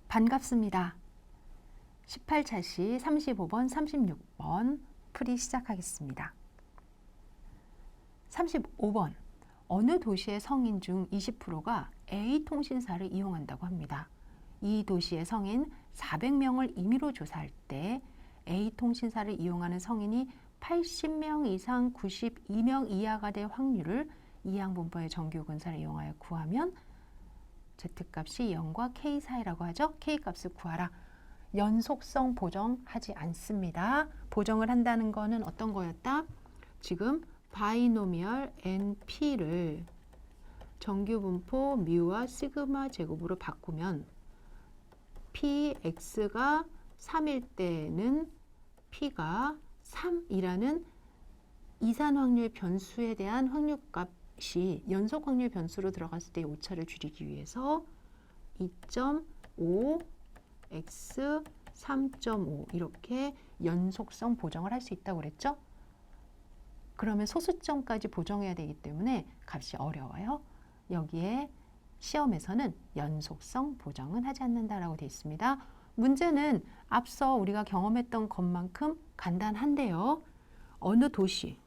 반갑습니다. 18차시 35번, 36번 풀이 시작하겠습니다. 35번. 어느 도시의 성인 중 20%가 A통신사를 이용한다고 합니다. 이 도시의 성인 400명을 임의로 조사할 때 A통신사를 이용하는 성인이 80명 이상 92명 이하가 될 확률을 이항분포의 정규 근사를 이용하여 구하면 Z값이 0과 K 사이라고 하죠. K값을 구하라. 연속성 보정하지 않습니다. 보정을 한다는 거는 어떤 거였다? 지금 바이노미얼 NP를 정규분포 μ와 시그마 제곱으로 바꾸면 Px가 3일 때는 P가 3이라는 이산 확률 변수에 대한 확률값이 연속 확률 변수로 들어갔을 때의 오차를 줄이기 위해서 2.5 x 3.5 이렇게 연속성 보정을 할 수 있다고 그랬죠? 그러면 소수점까지 보정해야 되기 때문에 값이 어려워요. 여기에 시험에서는 연속성 보정은 하지 않는다라고 되어 있습니다. 문제는 앞서 우리가 경험했던 것만큼 간단한데요. 어느 도시에서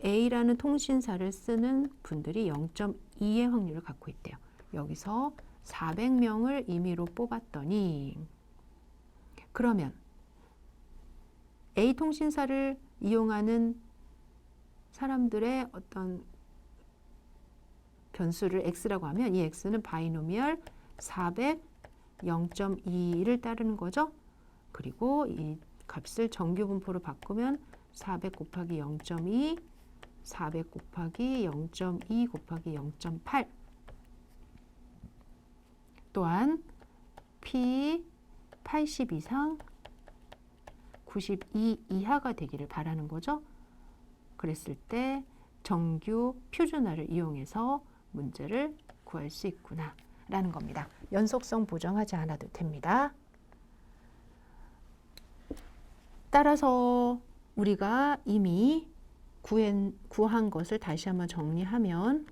A라는 통신사를 쓰는 분들이 0.2의 확률을 갖고 있대요. 여기서 400명을 임의로 뽑았더니 그러면 A통신사를 이용하는 사람들의 어떤 변수를 x라고 하면 이 x는 바이노미얼 400, 0.2를 따르는 거죠. 그리고 이 값을 정규분포로 바꾸면 400 곱하기 0.2, 400 곱하기 0.2 곱하기 0.8 또한 P 80 이상 92 이하가 되기를 바라는 거죠. 그랬을 때 정규 표준화를 이용해서 문제를 구할 수 있구나 라는 겁니다. 연속성 보정하지 않아도 됩니다. 따라서 우리가 이미 구한 것을 다시 한번 정리하면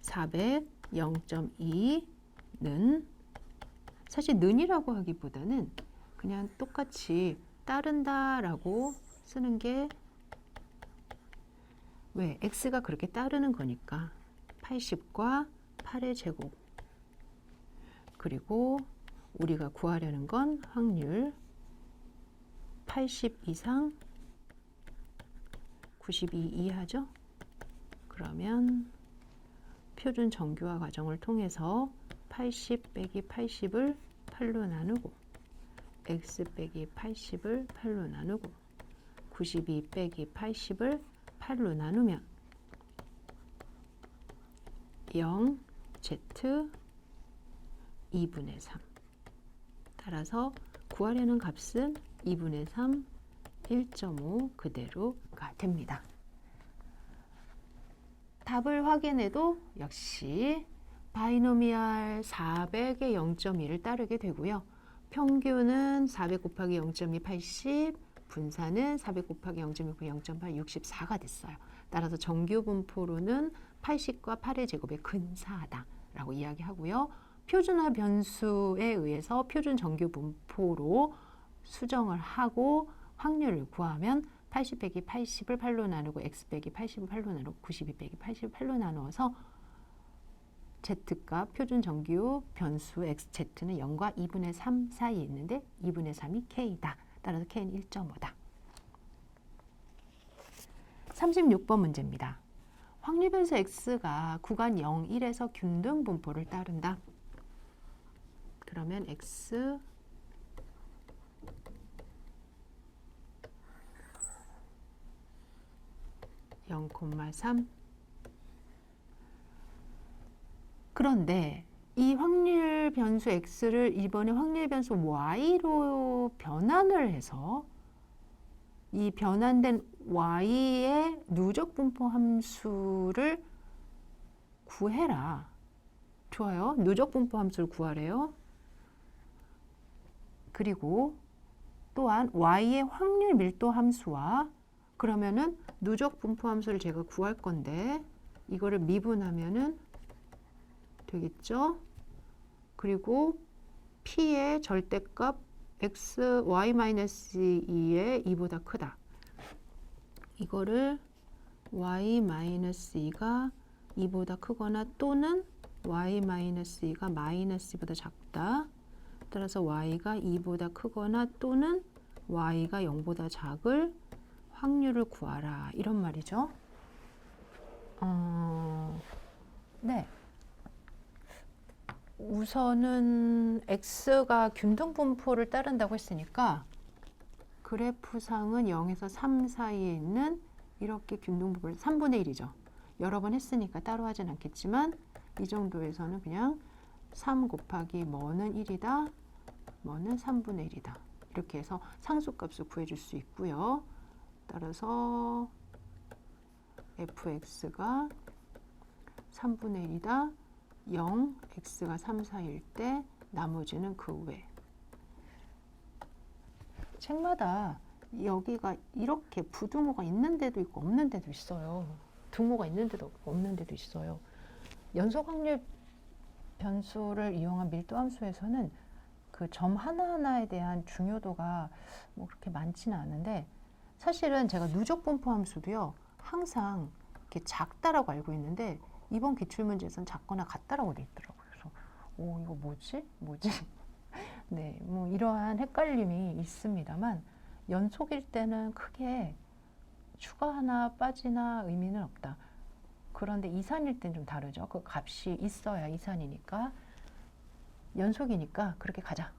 400, 0.2는 사실 는이라고 하기보다는 그냥 똑같이 따른다라고 쓰는 게 왜? x가 그렇게 따르는 거니까 80과 8의 제곱 그리고 우리가 구하려는 건 확률 80 이상 92 이하죠. 그러면 표준 정규화 과정을 통해서 80 빼기 80을 8로 나누고 x 빼기 80을 8로 나누고 92 빼기 80을 8로 나누면 0 z 2분의 3 따라서 구하려는 값은 2분의 3 1.5 그대로가 됩니다. 답을 확인해도 역시 바이노미얼 400의 0.2를 따르게 되고요. 평균은 400 곱하기 0.2 80, 분산은 400 곱하기 0.2 0.8 64가 됐어요. 따라서 정규분포로는 80과 8의 제곱의 근사하다라고 이야기하고요. 표준화 변수에 의해서 표준 정규분포로 수정을 하고 확률을 구하면 80 빼기 80을 8로 나누고 x 빼기 80을 8로 나누고 92 빼기 80을 8로 나누어서 z값 표준 정규 변수 xz는 0과 2분의 3 사이에 있는데 2분의 3이 k다. 따라서 k는 1.5다. 36번 문제입니다. 확률 변수 x가 구간 0, 1에서 균등 분포를 따른다. 그러면 x 0,3 그런데 이 확률 변수 x를 이번에 확률 변수 y로 변환을 해서 이 변환된 y의 누적 분포 함수를 구해라. 좋아요. 누적 분포 함수를 구하래요. 그리고 또한 y의 확률 밀도 함수와 그러면은 누적 분포 함수를 제가 구할 건데 이거를 미분하면은 되겠죠? 그리고 P의 절대값 x, y-2의 2보다 크다. 이거를 y-2가 2보다 크거나 또는 y-2가 -2보다 작다. 따라서 y가 2보다 크거나 또는 y가 0보다 작을 확률을 구하라. 이런 말이죠. 네. 우선은 x가 균등분포를 따른다고 했으니까 그래프상은 0에서 3 사이에 있는 이렇게 균등분포를 3분의 1이죠. 여러 번 했으니까 따로 하진 않겠지만 이 정도에서는 그냥 3 곱하기 뭐는 1이다. 뭐는 3분의 1이다. 이렇게 해서 상수값을 구해줄 수 있고요. 따라서 fx가 3분의 1이다. 0, x가 3, 4일 때 나머지는 그 외. 책마다 여기가 이렇게 부등호가 있는 데도 있고 없는 데도 있어요. 등호가 있는 데도 없는 데도 있어요. 연속 확률 변수를 이용한 밀도 함수에서는 그 점 하나하나에 대한 중요도가 뭐 그렇게 많지는 않은데 사실은 제가 누적 분포 함수도요. 항상 이렇게 작다라고 알고 있는데 이번 기출문제에서는 작거나 같다라고 돼 있더라고요. 그래서 이거 뭐지? 네, 뭐 이러한 헷갈림이 있습니다만 연속일 때는 크게 추가하나 빠지나 의미는 없다. 그런데 이산일 때는 좀 다르죠. 그 값이 있어야 이산이니까. 연속이니까 그렇게 가자.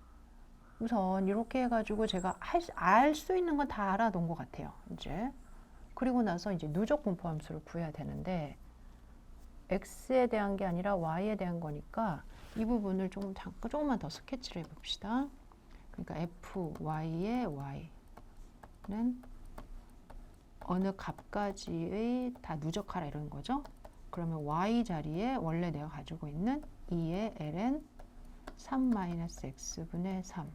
우선 이렇게 해가지고 제가 알 수 있는 건 다 알아놓은 것 같아요. 이제 그리고 나서 이제 누적 분포 함수를 구해야 되는데 x에 대한 게 아니라 y에 대한 거니까 이 부분을 조금만 더 스케치를 해봅시다. 그러니까 fy의 y는 어느 값까지의 다 누적하라 이런 거죠. 그러면 y 자리에 원래 내가 가지고 있는 2의 ln 3-x분의 3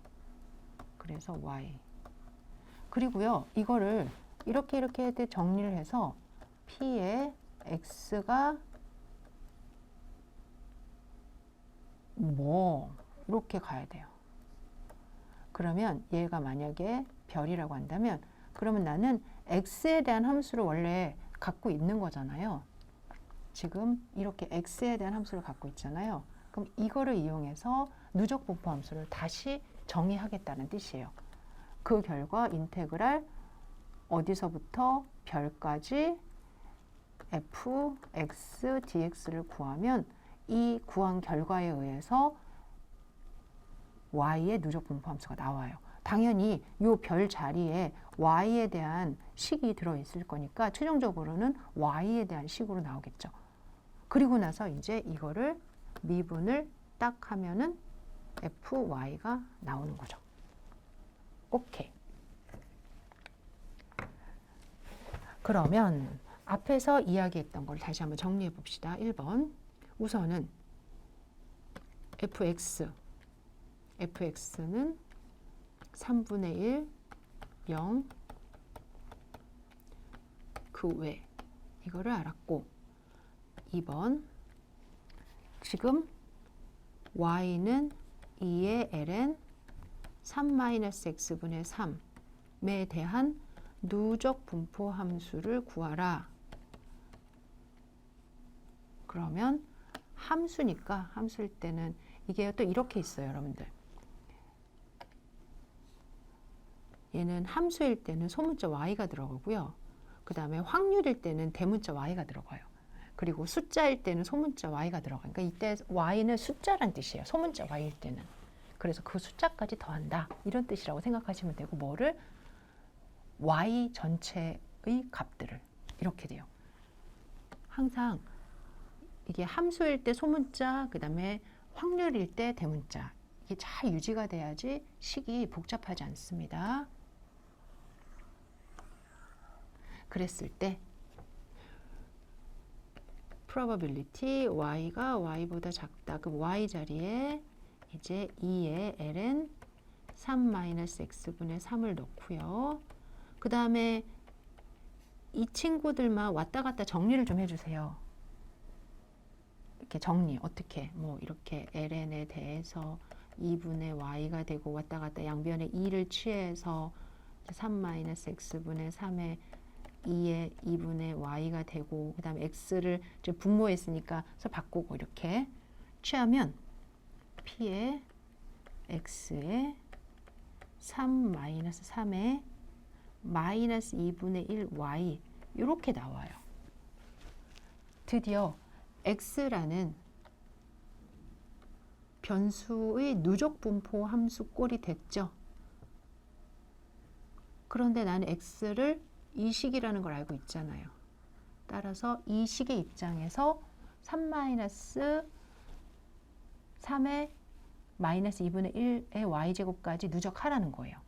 그래서 y 그리고요 이거를 이렇게 정리를 해서 p의 x가 뭐 이렇게 가야 돼요. 그러면 얘가 만약에 별이라고 한다면 그러면 나는 x에 대한 함수를 원래 갖고 있는 거잖아요. 지금 이렇게 x에 대한 함수를 갖고 있잖아요. 그럼 이거를 이용해서 누적 분포 함수를 다시 정의하겠다는 뜻이에요. 그 결과 인테그랄 어디서부터 별까지 fx dx를 구하면 이 구한 결과에 의해서 y의 누적 분포 함수가 나와요. 당연히 이 별 자리에 y에 대한 식이 들어있을 거니까 최종적으로는 y에 대한 식으로 나오겠죠. 그리고 나서 이제 이거를 미분을 딱 하면은 fy가 나오는 거죠. 오케이. 그러면 앞에서 이야기했던 걸 다시 한번 정리해 봅시다. 1번. 우선은 fx는 3분의 1, 0, 그 외. 이거를 알았고 2번. 지금 y는 2의 ln 3-x분의 3에 대한 누적 분포 함수를 구하라. 그러면 함수니까 함수일 때는 이게 또 이렇게 있어요, 여러분들. 얘는 함수일 때는 소문자 y가 들어가고요. 그 다음에 확률일 때는 대문자 y가 들어가요. 그리고 숫자일 때는 소문자 y가 들어가요. 그러니까 이때 y는 숫자란 뜻이에요. 소문자 y일 때는. 그래서 그 숫자까지 더한다. 이런 뜻이라고 생각하시면 되고 뭐를? y 전체의 값들을. 이렇게 돼요. 항상 이게 함수일 때 소문자, 그 다음에 확률일 때 대문자. 이게 잘 유지가 돼야지 식이 복잡하지 않습니다. 그랬을 때 probability y가 y보다 작다. 그럼 y 자리에 이제 2의 ln 3-x분의 3을 넣고요. 그 다음에 이 친구들만 왔다 갔다 정리를 좀 해주세요. 이렇게 정리 어떻게 뭐 이렇게 ln에 대해서 2분의 y가 되고 왔다 갔다 양변에 2를 취해서 3-x분의 3의 2의 2분의 y가 되고 그 다음에 x를 이제 분모했으니까 그래서 바꾸고 이렇게 취하면 p의 x의 3-3의 마이너스 2분의 1 y 이렇게 나와요. 드디어 x라는 변수의 누적 분포 함수 꼴이 됐죠. 그런데 나는 x를 이 식이라는 걸 알고 있잖아요. 따라서 이 식의 입장에서 3-3의 마이너스 2분의 1의 y제곱까지 누적하라는 거예요.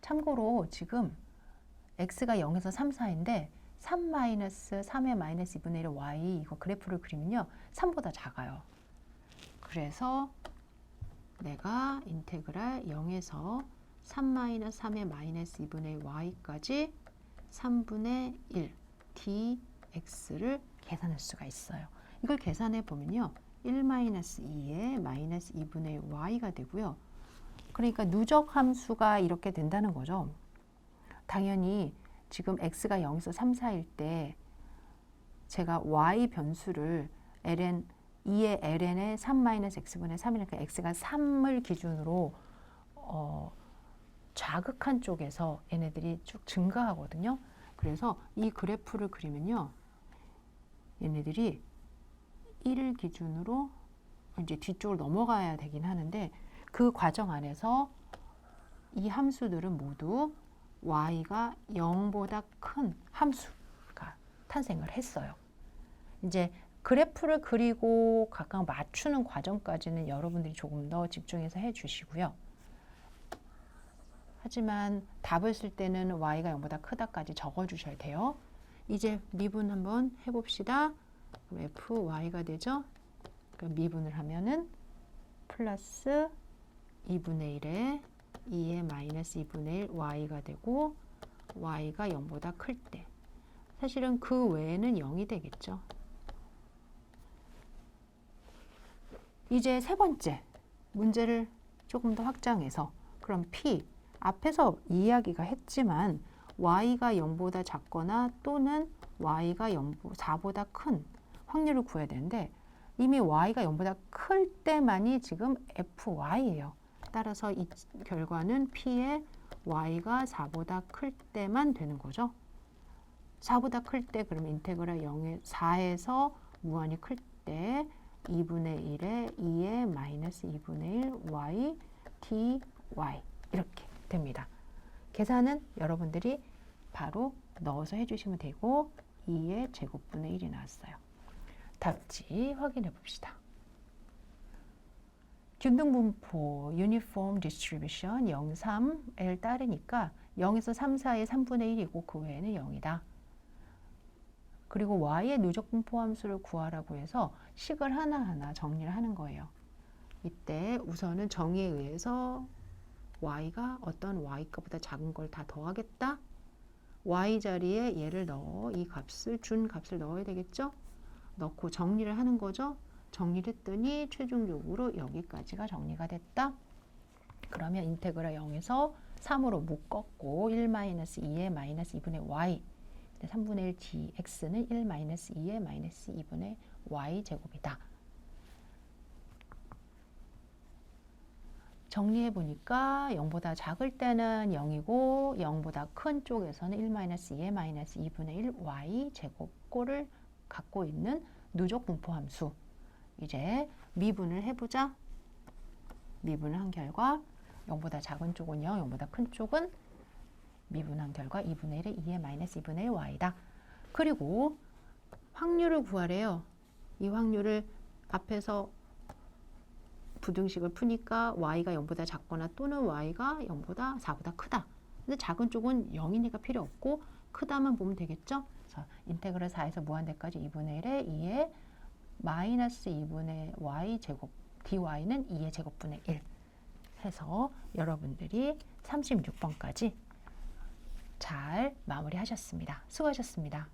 참고로 지금 x가 0에서 3, 4인데 3-3의 마이너스 2분의 1의 y 이거 그래프를 그리면요 3보다 작아요. 그래서 내가 인테그랄 0에서 3-3의 마이너스 2분의 y까지 3분의 1 dx를 계산할 수가 있어요. 이걸 계산해 보면요 1-2의 마이너스 2분의 y가 되고요. 그러니까 누적 함수가 이렇게 된다는 거죠. 당연히 지금 x가 0에서 3, 4일 때 제가 y 변수를 ln 2의 ln의 3-x분의 3이니까 x가 3을 기준으로 자극한 쪽에서 얘네들이 쭉 증가하거든요. 그래서 이 그래프를 그리면요. 얘네들이 1을 기준으로 이제 뒤쪽으로 넘어가야 되긴 하는데 그 과정 안에서 이 함수들은 모두 y가 0보다 큰 함수가 탄생을 했어요. 이제 그래프를 그리고 각각 맞추는 과정까지는 여러분들이 조금 더 집중해서 해 주시고요. 하지만 답을 쓸 때는 y가 0보다 크다까지 적어 주셔야 돼요. 이제 미분 한번 해봅시다. fy가 되죠. 미분을 하면은 플러스 2분의 1에 2의 마이너스 2분의 1 y가 되고 y가 0보다 클 때 사실은 그 외에는 0이 되겠죠. 이제 세 번째 문제를 조금 더 확장해서 그럼 p 앞에서 이야기가 했지만 y가 0보다 작거나 또는 y가 4보다 큰 확률을 구해야 되는데 이미 y가 0보다 클 때만이 지금 fy예요. 따라서 이 결과는 p의 y가 4보다 클 때만 되는 거죠. 4보다 클 때 그러면 인테그랄 4에서 무한히 클 때 2분의 1에 2의 마이너스 2분의 1 y dy 이렇게 됩니다. 계산은 여러분들이 바로 넣어서 해주시면 되고 2의 제곱분의 1이 나왔어요. 답지 확인해 봅시다. 균등분포 Uniform Distribution 0, 3에 따르니까 0에서 3, 4의 3분의 1이고 그 외에는 0이다. 그리고 y의 누적분포 함수를 구하라고 해서 식을 하나하나 정리를 하는 거예요. 이때 우선은 정의에 의해서 y가 어떤 y값보다 작은 걸 다 더하겠다. y 자리에 얘를 넣어 이 값을 준 값을 넣어야 되겠죠. 넣고 정리를 하는 거죠. 정리를 했더니 최종적으로 여기까지가 정리가 됐다. 그러면 인테그랄 0에서 3으로 묶었고 1-2의 마이너스 2분의 y 3분의 1 dx는 1-2의 마이너스 2분의 y 제곱이다. 정리해 보니까 0보다 작을 때는 0이고 0보다 큰 쪽에서는 1-2의 마이너스 2분의 1 y 제곱 꼴을 갖고 있는 누적 분포 함수. 이제 미분을 해보자. 미분을 한 결과 0보다 작은 쪽은 0, 0보다 큰 쪽은 미분한 결과 2분의 1에 2의 마이너스 2분의 1 y다. 그리고 확률을 구하래요. 이 확률을 앞에서 부등식을 푸니까 y가 0보다 작거나 또는 y가 0보다 4보다 크다. 근데 작은 쪽은 0이니까 필요 없고 크다만 보면 되겠죠. 그래서 인테그랄 4에서 무한대까지 2분의 1에 2의 마이너스 2분의 y 제곱 dy는 2의 제곱분의 1 해서 여러분들이 36번까지 잘 마무리하셨습니다. 수고하셨습니다.